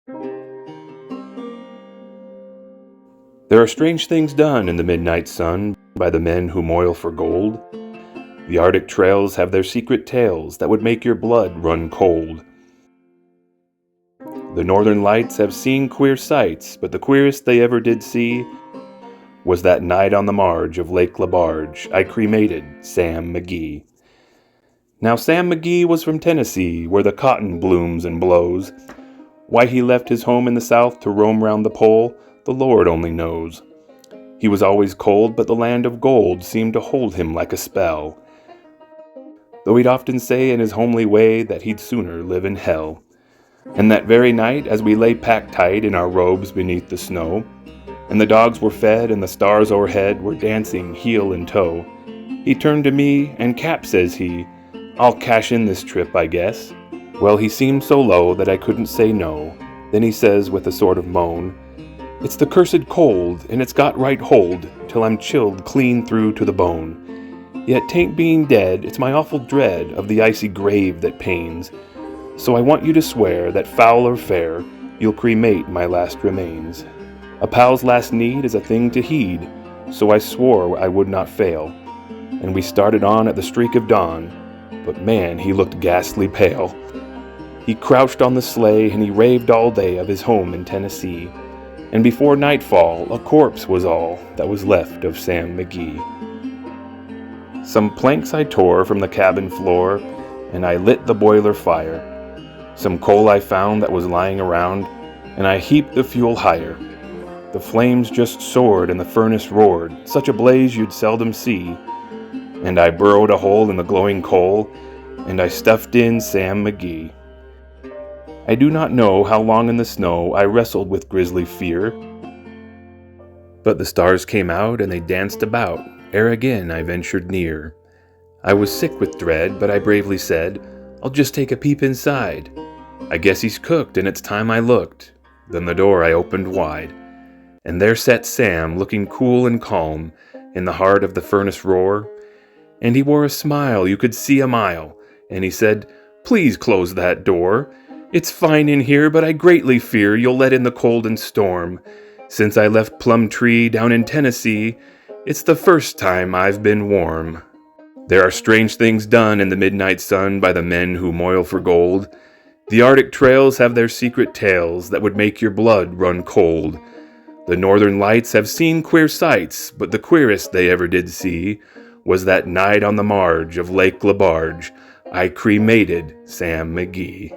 There are strange things done in the midnight sun by the men who moil for gold. The Arctic trails have their secret tales that would make your blood run cold. The northern lights have seen queer sights, but the queerest they ever did see was that night on the marge of Lake Labarge I cremated Sam McGee. Now Sam McGee was from Tennessee, where the cotton blooms and blows. Why he left his home in the south to roam round the pole, the Lord only knows. He was always cold, but the land of gold seemed to hold him like a spell, though he'd often say in his homely way that he'd sooner live in hell. And that very night, as we lay packed tight in our robes beneath the snow, and the dogs were fed and the stars o'erhead were dancing heel and toe, he turned to me, and "Cap," says he, "I'll cash in this trip, I guess." Well, he seemed so low that I couldn't say no. Then he says with a sort of moan, "It's the cursed cold, and it's got right hold, till I'm chilled clean through to the bone. Yet 'tain't being dead, it's my awful dread of the icy grave that pains. So I want you to swear that foul or fair, you'll cremate my last remains." A pal's last need is a thing to heed, so I swore I would not fail. And we started on at the streak of dawn, but man, he looked ghastly pale. He crouched on the sleigh and he raved all day of his home in Tennessee, and before nightfall a corpse was all that was left of Sam McGee. Some planks I tore from the cabin floor, and I lit the boiler fire. Some coal I found that was lying around, and I heaped the fuel higher. The flames just soared and the furnace roared, such a blaze you'd seldom see. And I burrowed a hole in the glowing coal, and I stuffed in Sam McGee. I do not know how long in the snow I wrestled with grisly fear, but the stars came out and they danced about, ere again I ventured near. I was sick with dread, but I bravely said, "I'll just take a peep inside. I guess he's cooked, and it's time I looked." Then the door I opened wide, and there sat Sam, looking cool and calm, in the heart of the furnace roar. And he wore a smile you could see a mile, and he said, "Please close that door. It's fine in here, but I greatly fear you'll let in the cold and storm. Since I left Plumtree down in Tennessee, it's the first time I've been warm." There are strange things done in the midnight sun by the men who moil for gold. The Arctic trails have their secret tales that would make your blood run cold. The northern lights have seen queer sights, but the queerest they ever did see was that night on the marge of Lake Labarge I cremated Sam McGee.